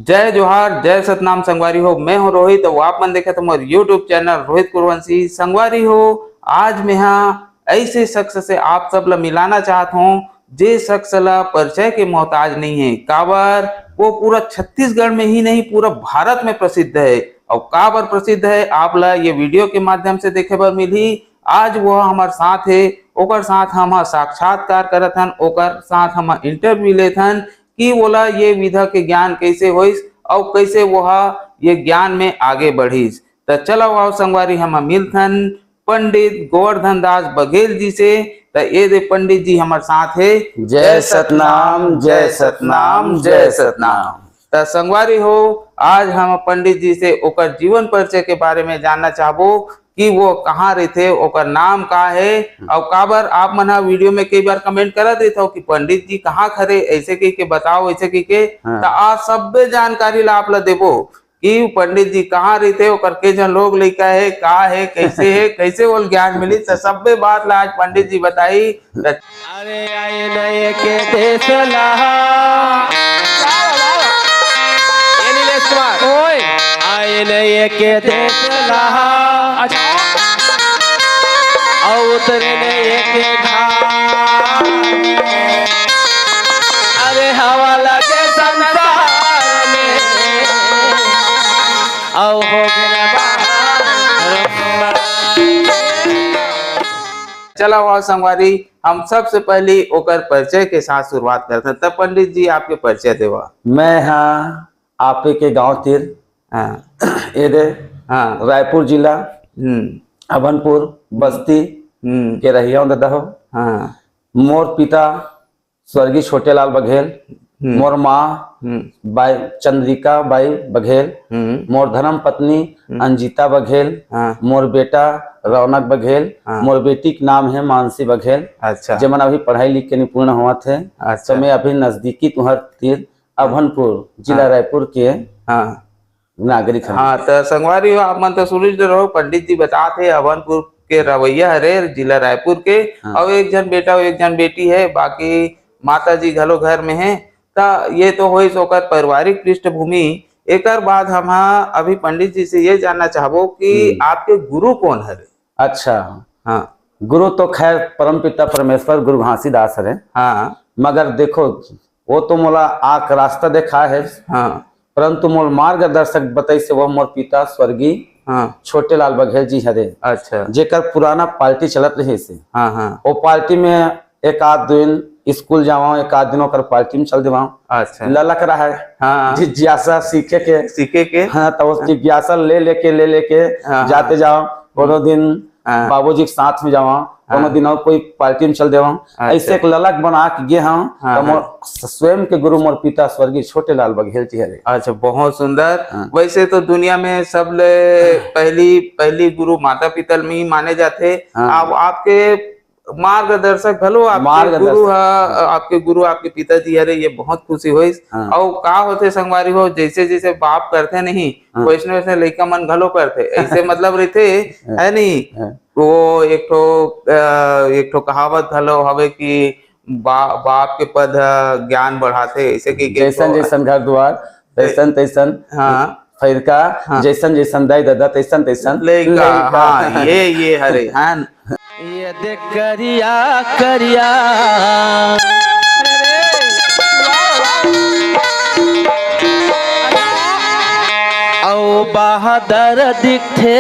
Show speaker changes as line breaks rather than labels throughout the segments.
जय जोहार जय सतनाम संगवारी हो। मैं हूं रोहित और आप मन देखे तुम्हारे यूट्यूब चैनल रोहित कुरवंशी संगवारी हो। आज मैं ऐसे शख्स से आप सब ला मिलाना चाहता हूं जे शख्स ला परिचय के मोहताज नहीं है। काबर वो पूरा छत्तीसगढ़ में ही नहीं पूरा भारत में प्रसिद्ध है। और काबर प्रसिद्ध है आप ला ये वीडियो के माध्यम से देखे बर मिली। आज वो हमारे साथ है, ओकर साथ हम साक्षात्कार करत हन, ओकर साथ हम इंटरव्यू लेत हन कि बोला ये विधा के ज्ञान कैसे होइस और कैसे वो ये ज्ञान में आगे बढ़ीस। तो चलो आओ संगवारी हम मिलथन पंडित गोवर्धन दास बघेल जी से। तो ये दे पंडित जी हमारे साथ है।
जय सतनाम जय सतनाम जय सतनाम।
तो संगवारी हो आज हम पंडित जी से ओकर जीवन परिचय के बारे में जानना चाहबो कि वो कहाँ रहते, ओकर नाम का है और काबर आप मन वीडियो में कई बार कमेंट करत रहते हो कि पंडित जी कहाँ खरे, ऐसे कह के बताओ ऐसे कह के। तो आज सब जानकारी ला आप ला देबो कि पंडित जी कहाँ रहते, ओकर के जन लोग लइका है, का है, कैसे वो ज्ञान मिली। तो सब बात ला आज पंडित जी बताई।
अरे आए नए के देश आए नए के देश उतरे नए के घाट। अरे हवा लगे संसार में हो
चला हुआ संगवारी हम सबसे पहले ओकर परिचय के साथ शुरुआत करते हैं। तब पंडित जी आपके परिचय देवा।
मैं आपे के गांव तीर रायपुर जिला अभनपुर बस्ती के रहिया दादा हो। मोर पिता स्वर्गीय छोटेलाल बघेल, मोर माँ बाई चंद्रिका बाई बघेल, मोर धर्म पत्नी अंजिता बघेल, मोर बेटा रौनक बघेल, मोर बेटी का नाम है मानसी बघेल।
अच्छा।
जब अभी पढ़ाई लिख के निपुण हुआ थे। अच्छा। तो मैं अभी नजदीकी तुहर तीर अभनपुर जिला रायपुर के नागरिक।
हाँ तो संगवारी आप मन तो सुनिश रहो पंडित जी बताते अभनपुर के रवैया हरे जिला रायपुर के। और एक जन बेटा और एक जन बेटी है, बाकी माता जी घलो घर में है। तो ये तो होइस ओकर पारिवारिक पृष्ठभूमि। एक बाद हम अभी पंडित जी से ये जानना चाहबो कि आपके गुरु कौन है।
अच्छा।
हाँ
गुरु तो खैर परम पिता परमेश्वर गुरु घासीदास है।
हाँ
मगर देखो वो तो मोला आक रास्ता देखा है।
हाँ
परंतु मोर मार्गदर्शक बताई से वो मोर पिता स्वर्गीय छोटेलाल बघेल जी हरे। अच्छा। जेकर पुराना पार्टी चलत रहे से। वो पार्टी में एक आध दिन स्कूल जावा, एक आध दिन कर पार्टी में चल देवा। अच्छा। ललक रहा है जिज्ञासा सीखे के। हाँ तो जिज्ञासा ले लेके जाते जाओ। कोनो दिन बाबूजी के साथ में जावा, कोनो दिन और कोई पार्टी में चल देवा। अच्छा। ऐसे एक ललक बना के गे तो स्वयं के गुरु मोर पिता स्वर्गीय छोटेलाल बघेल जी हरे।
अच्छा बहुत सुंदर। वैसे तो दुनिया में सब पहली गुरु माता पिता में ही माने जाते। अब आपके मार्गदर्शक भलो आपके गुरु आपके पिताजी हरे, ये बहुत खुशी हुई। और का होते संगवारी हो जैसे जैसे बाप करते नहीं वैसे वैसे लड़का मन घलो करते ऐसे मतलब रहते है नहीं। वो एक ठो कहावत घलो हवे कि बाप के पद ज्ञान बढ़ाते, ऐसे कि
जैसन जैसन घर द्वार तैसन तैसन फैरका, जैसन जैसन दाई दादा तैसन तैसन
लड़का। हाँ ये हरे हाँ।
ये देख करिया करिया औ बहादुर दिखते।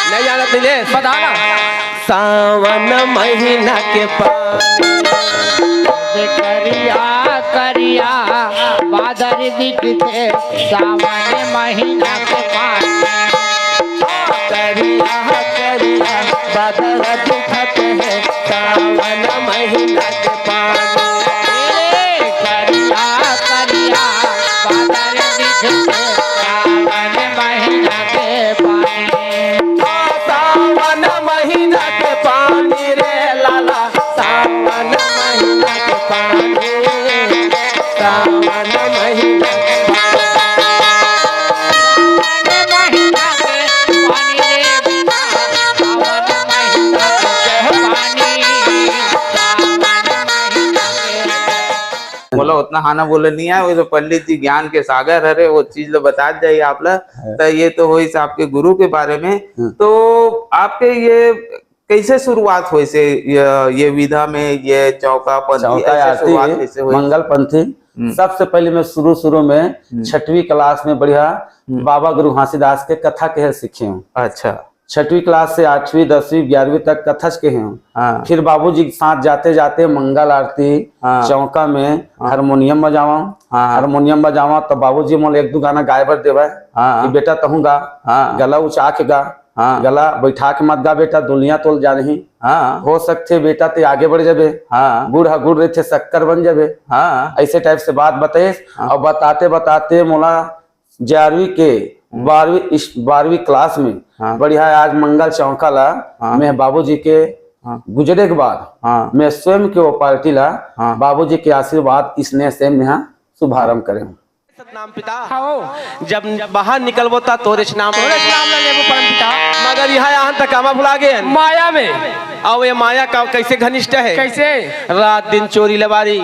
नहीं जाना दिले बताना। सावन महीना के
करिया करिया बादल दिखते सावन महीना के पानी।
करिया करिया बादल दिखते हैं सावन महीना के पानी।
करिया करिया बादल दिखते सावन महीना के पानी।
सावन महीना के पानी रे लाला, सावन महीना के पानी, सावन महीना के
महीना के पानी रे सावन महीना के
उतना हाना बोले नहीं है, वो तो पंडित जी ज्ञान के सागर हरे, वो चीज लो बता जाइए आप ला। तो ये तो हुई से आपके गुरु के बारे में। तो आपके ये कैसे शुरुआत हुई से ये विधा में, ये चौका
आरती मंगल पंथी? सबसे पहले मैं शुरू में 6वीं क्लास में बढ़िया बाबा गुरु घासीदास के कथा कहे सीखे हूँ।
अच्छा।
6वीं क्लास से 8वीं 10वीं 11वीं तक कथच के हैं। फिर बाबूजी के साथ जाते जाते मंगल आरती चौका में हारमोनियम बजावा तो बाबूजी मोल 1-2 गाना गाय बर देवा कि बेटा कहूँगा गला उचा के गा, गला बैठा के मत गा बेटा, दुनिया तोल जा रही हो सकते बेटा ते आगे बढ़ जाबे, गुड़ रहे थे शक्कर बन जाबे, ऐसे टाइप से बात बताए। और बताते बताते मोला 11वीं के 12वीं क्लास में बढ़िया आज मंगल चौका ला मैं बाबूजी के गुजरे के बाद मैं स्वयं के वो पार्टी ला बाबूजी के आशीर्वाद स्नेह से मैं शुभारंभ करे हूँ।
नाम पिता जब बाहर निकलबोता तोरे नाम लेबो परम पिता, मगर यहाँ तक कामा भुला गए माया में। और ये माया का कैसे घनिष्ठ है, कैसे रात दिन चोरी लबारी,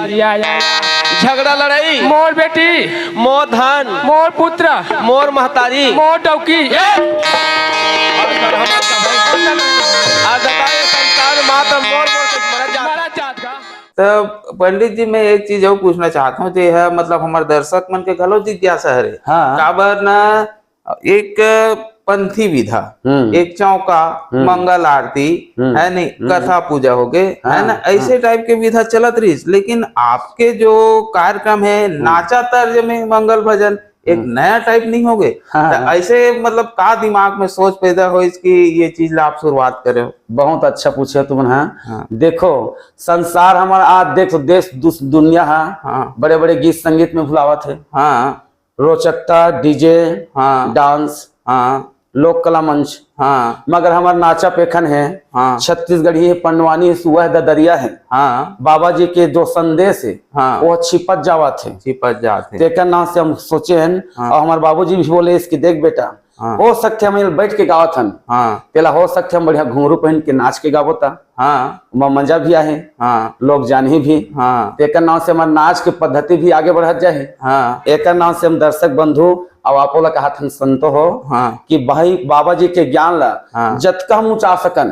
झगड़ा लड़ाई, मोर बेटी, मोर धन, मोर पुत्र, मोर महतारी, मोर डौकी,
तो पंडित जी मैं एक चीज और पूछना चाहता हूँ, जो है मतलब हमारे दर्शक मन के घलो जिज्ञासा है काबर ना एक पंथी विधा, एक चौका, मंगल आरती है नहीं, कथा पूजा हो गए है ना, ऐसे टाइप के विधा चलत रही। लेकिन आपके जो कार्यक्रम है नाचा तर्ज में मंगल भजन एक नया टाइप नहीं हो गए। तो ऐसे मतलब का दिमाग में सोच पैदा हो इसकी ये चीज ला आप शुरुआत करे हो?
बहुत अच्छा पूछे तुमने। देखो संसार हमारा आज देखो देश दुनिया है बड़े बड़े गीत संगीत में भुलावत है, रोचकता, डीजे, डांस, लोक कला मंच, मगर हमारा नाचा पेखन है छत्तीसगढ़ी है, पंडवानी है, सुवह ददरिया है। बाबा जी के जो संदेश है वो छिपत जाते तेकर नाम से हम सोचे हैं। और हमारे बाबूजी भी बोले इसकी देख बेटा हो सकते हम बैठ के गावत हन, तेला हो सकते हम बढ़िया घुंघरू पहन के नाच के गावता, मजा भी आहे, लोग जानी भी, तेकर नाम से हमारे नाच के पद्धति भी आगे बढ़त जाए। एक नाम से हम दर्शक बंधु और आपो ला कहा संतो हो कि भाई बाबा जी के ज्ञान ला जतका हम उचा सकन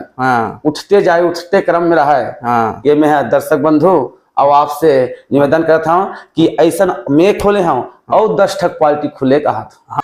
उठते जाए, उठते क्रम में रहा है। ये मैं दर्शक बंधु और आपसे निवेदन करता हूँ कि ऐसा मैं खोले हूँ और 10 ठक पार्टी खुले कहा था।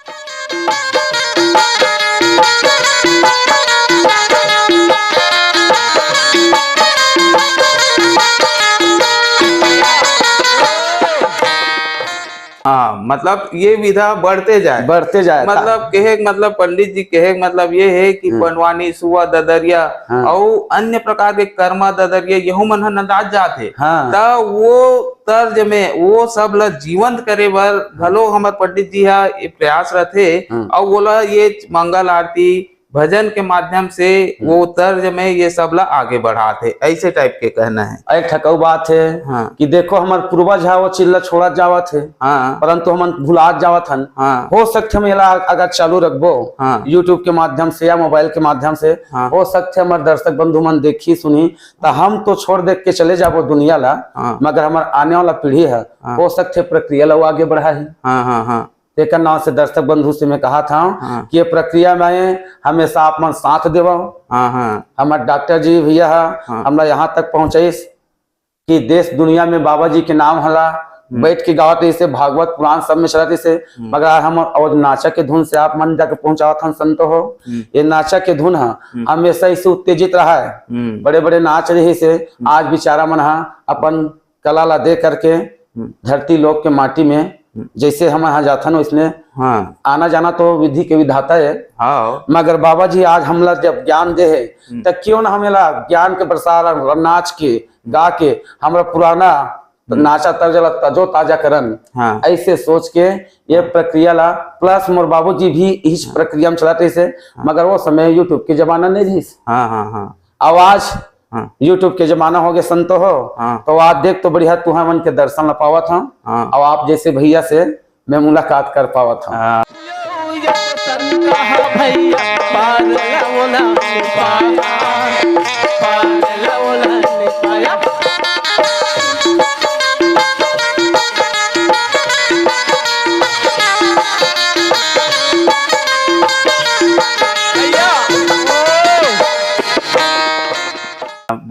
मतलब ये विधा बढ़ते जाए मतलब कहे मतलब पंडित जी कहे मतलब ये है कि पंडवानी, सुआ, ददरिया और अन्य प्रकार के कर्मा ददरिया यहू मन नदाज जाते तो वो तर्ज में वो सब ला जीवंत करे बर घलो हमारे पंडित जी हा ये प्रयास रहते और बोला ये मंगल आरती भजन के माध्यम से वो तर्ज में ये सब ला आगे बढ़ाते, ऐसे टाइप के कहना है।
एक ठकऊ बात है कि देखो हमारे पूर्वज है वो चिल्ला छोड़ा जावत है, परंतु हम भुला जावत हन। हो सकते हम अगर चालू रखबो यूट्यूब के माध्यम से या मोबाइल के माध्यम से, हो सकते हमारे दर्शक बंधु मन देखी सुनी तो हम तो छोड़ देख के चले जाबो दुनिया ला, मगर हमारे आने वाला पीढ़ी है हो सकते प्रक्रिया ला आगे बढ़ाई। एक नाम से दर्शक बंधु से मैं कहा था कि ये प्रक्रिया में हमेशा आप मन साथ देवा। हमारे डॉक्टर जी भैया हमरा यहाँ तक पहुँचाइस कि देश दुनिया में बाबा जी के नाम हला बैठ के गावत इसे भागवत पुराण सब में चलते से, मगर हम और नाचा के धुन से आप मन जाके पहुंचावत हम संतो हो। ये नाचा के धुन हमेशा इसे उत्तेजित रहा है, बड़े बड़े नाच रहे से आज बेचारा मन अपन कला ला दे करके धरती लोक के माटी में जैसे हम यहाँ जाता ना इसने आना जाना तो विधि के विधाता है, मगर बाबा जी आज हमला जब ज्ञान दे है तो क्यों ना हमेला ज्ञान के प्रसार नाच के गा के हमारा पुराना नाचा तर्जला तजो ताजा करन। ऐसे सोच के ये प्रक्रिया ला प्लस मोर बाबू जी भी इस प्रक्रिया में चलाते से, मगर वो समय यूट्यूब के जमाना नहीं थी। आवाज यूट्यूब के जमाना हो गए संतो हो तो आज देख तो बढ़िया तू मन के दर्शन ला पावा था और आप जैसे भैया से मैं मुलाकात कर पावा था।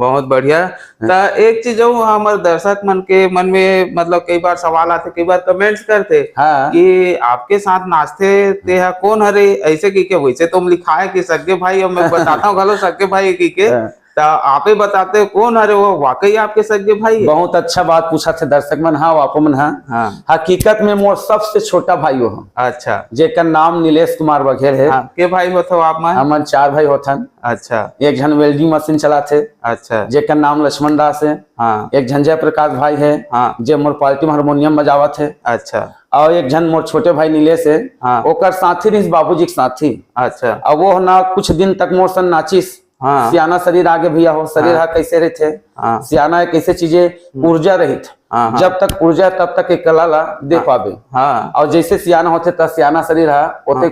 बहुत बढ़िया। तो एक चीज जो हमारे दर्शक मन के मन में मतलब कई बार सवाल आते, कई बार कमेंट्स करते
हाँ।
कि आपके साथ नाचते ते है कौन हरे, ऐसे की के वैसे तुम लिखा है कि सगे भाई, और मैं बताता हूँ गलो सगे भाई की के, तो आप ही बताते हो कौन हरे वो वाकई आपके सगे भाई है?
बहुत अच्छा बात पूछा थे दर्शक मन। हाँ वापो मन। हाँ हकीकत में मोर सबसे छोटा भाई हो।
अच्छा।
जेकर नाम नीलेश कुमार बघेल है।
हाँ, के भाई होते हो आप?
हमन 4 भाई होथन।
अच्छा।
एक जन वेल्डिंग मशीन चलाते।
अच्छा।
जेकर नाम लक्ष्मण दास है।
हाँ।
एक जन जय प्रकाश भाई है।
हाँ।
जे मोर पार्टी में हारमोनियम बजावत है।
अच्छा।
और एक जन मोर छोटे भाई नीलेश है।
हाँ।
ओकर साथी रही बाबूजी के साथी।
अच्छा।
और वो ना कुछ दिन तक मोर सन नाचिस।
हाँ।
सियाना शरीर आगे भैया हो, शरीर हाँ। कैसे रहते।
हाँ।
सियाना कैसे चीजें ऊर्जा रहित।
हाँ।
जब तक ऊर्जा तब तक एक कला ला दे पावे।
हाँ।
और जैसे सियाना होते तब सियाना शरीर है ओते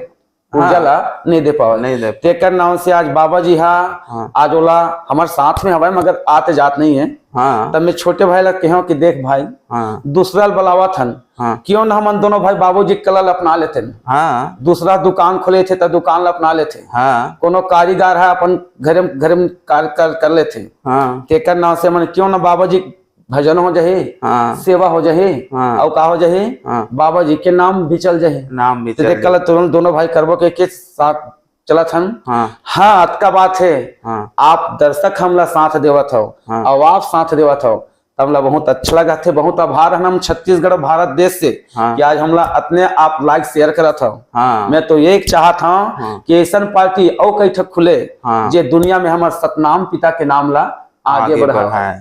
ऊर्जा ला नहीं दे पावे।
नहीं दे।
तेकर नाम से आज बाबा जी हाँ आज ओला हमारे साथ में हवा मगर आते जात नहीं है।
हाँ।
तब मैं छोटे भाई ला कहो कि देख भाई
हाँ।
दूसरा बुलावा थन।
हाँ।
क्यों ना हम दोनों भाई बाबूजी कला ला अपना लेते।
हाँ।
दूसरा दुकान खोले थे तो दुकान ला अपना लेते।
हाँ।
कोनो कारीगर है अपन घर में कार्य कर लेते।
हाँ।
तेकर नाम से मन क्यों ना बाबाजी भजन हो जाए। हाँ। सेवा हो जाए। हाँ। और का हो जाए। हाँ। बाबा जी के नाम भी चल जाए। नाम भी चल जाए। तुरंत दोनों भाई करबो के साथ चला थन। हाँ अतका बात है। हाँ। आप दर्शक हमला साथ देवत हो। हाँ। और आप साथ देवत हो हमला बहुत अच्छा लगा थे। बहुत आभार है हम छत्तीसगढ़ भारत देश से। हाँ। कि आज हमला अपने आप लाइक शेयर करत हो। हाँ। मैं तो ये चाहता हूँ हाँ। कि ऐसा पार्टी और कई ठक खुले हाँ। जे दुनिया में हमारे सतनाम पिता के नाम ला आगे बढ़ा है।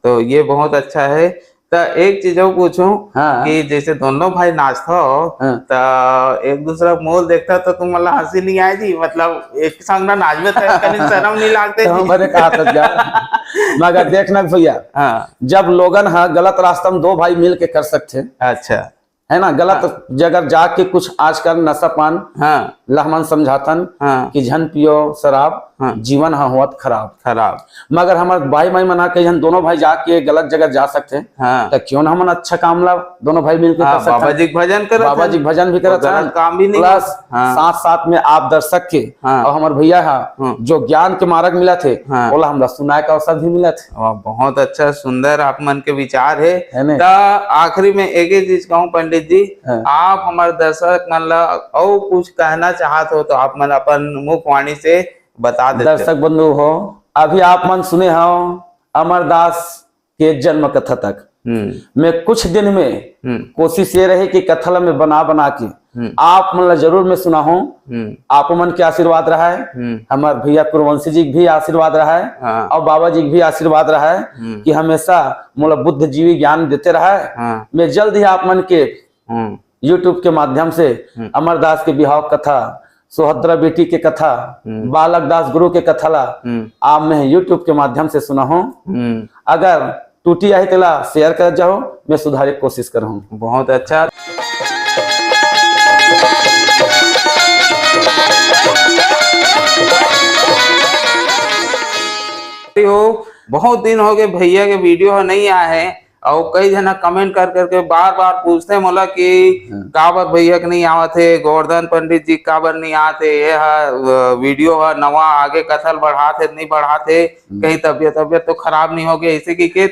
तो ये बहुत अच्छा है। तो एक चीज और पूछूं
हाँ।
कि जैसे दोनों भाई नाचता हो तो एक दूसरा मोल देखता तो तुम मतलब हंसी नहीं आए जी, मतलब एक संग ना नाच में कहीं शर्म नहीं लागते?
मैंने कहा था मगर देखना भैया हाँ। जब लोगन हाँ गलत रास्ता में 2 भाई मिल के कर सकते। अच्छा है ना। गलत हाँ। जगह जाके कुछ आजकल नशा पान हाँ। लहमन समझातन हाँ। कि झन पियो शराब हाँ। जीवन हाँ होत खराब। मगर हमारे भाई मना के जन दोनों भाई जाके गलत जगह जा सकते हाँ। तो क्यों ना हम अच्छा काम ला दोनों भाई मिलकर हाँ। कर सकते। बाबा जी भजन कर, बाबा जी भजन भी करत हैं, काम भी नहीं। प्लस हाँ। साथ में आप दर्शक के हाँ। और हमारे भैया हाँ जो ज्ञान के मार्ग मिला थे हाँ। बोला हमरा सुनाए का अवसर भी मिला थे।
बहुत अच्छा सुंदर आप मन के विचार है। तो आखिरी में एक ही चीज कहूँ पंडित जी हाँ। आप हमारे दर्शक मन ला और कुछ कहना चाहते हो तो आप मन अपन मुखवाणी से बता देते।
दर्शक बंधु हो अभी आप मन सुने हो अमरदास के जन्म कथा तक मैं कुछ दिन में कोशिश ये रहे कि कथा में बना के आप मन जरूर मैं सुना हूँ। आप मन के आशीर्वाद रहा है, हमारे भैया कुरवंशी जी भी आशीर्वाद रहा है हाँ। और बाबा जी भी आशीर्वाद रहा है कि हमेशा मतलब बुद्ध जीवी ज्ञान देते रहा है हाँ। मैं जल्द ही आप मन के YouTube के माध्यम से अमरदास के बिहाव कथा, सुभद्रा बेटी के कथा, बालक दास गुरु के कथा ला आप मैं YouTube के माध्यम से सुना हूँ। अगर टूटी आई तेला शेयर कर जाओ, मैं सुधारने की कोशिश कर रहा हूँ।
बहुत अच्छा। बहुत दिन हो गए भैया के वीडियो नहीं आए हैं और कई जना कमेंट कर करके बार बार पूछते हैं मोला कि काबर भैया के नहीं आवत थे, गोवर्धन पंडित जी काबर नहीं आते, ये वीडियो है नवा आगे कथल बढ़ाते नहीं बढ़ाते, कहीं तबियत तो खराब नहीं हो गया इसे की के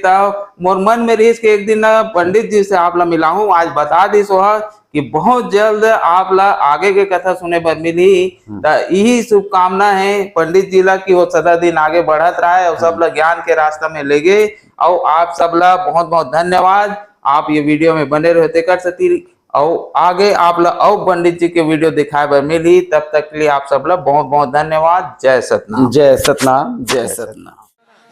मोर मन में रही कि एक दिन पंडित जी से आप ला मिलाऊं। आज बता दी सोहा कि बहुत जल्द आप ला आगे के कथा सुने पर मिली। यही शुभकामना है पंडित जी ला कि वो सदा दिन आगे बढ़त रहा है और सब ला ज्ञान के रास्ता में ले गए। और आप सब ला बहुत बहुत धन्यवाद। आप ये वीडियो में बने रहते कर सकती और आगे आप ला और पंडित जी के वीडियो दिखाए पर मिली। तब तक के लिए आप सब ला बहुत बहुत धन्यवाद। जय सतनाम।
जय सतनाम। जय सतनाम।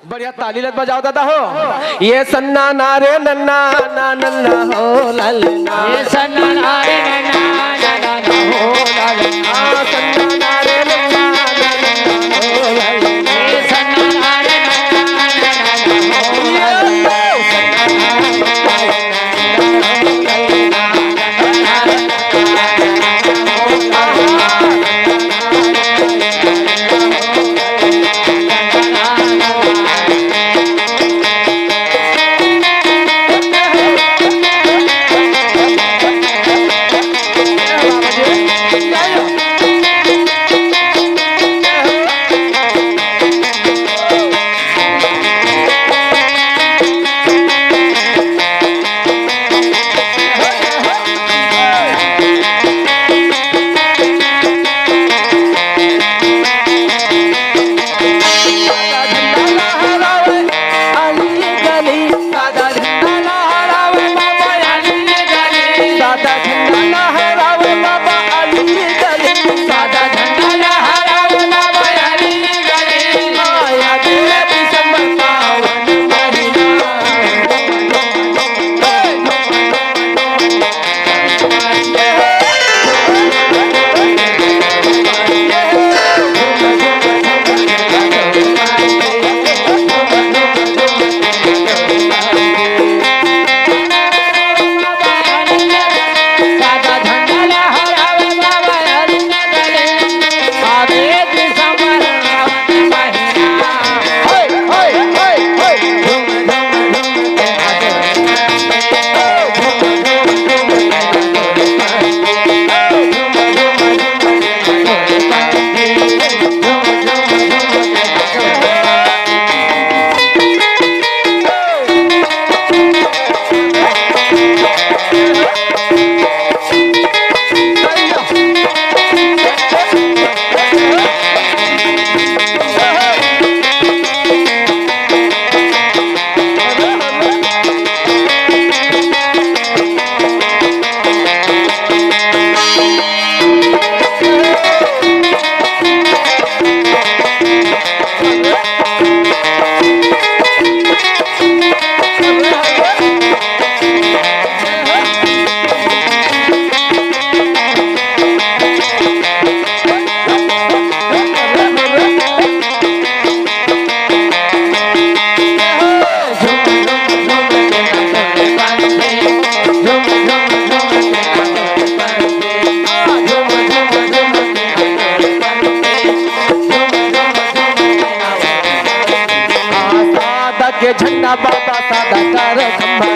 बढ़िया ताली लत बजाओ दादा हो। ये सन्ना नारे नन्ना ना नन्ना हो ललना,
ये सन्ना नारे नन्ना ना नन्ना हो ललना,
सन्ना नारे नन्ना ना नन्ना हो ललना,
ये सन्ना नारे नन्ना ना नन्ना हो ललना।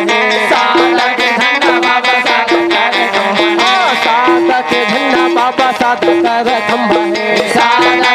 है सादा के झंडा बाबा सादा कर खंभा है सादा के झंडा बाबा सादा कर खंभा है सादा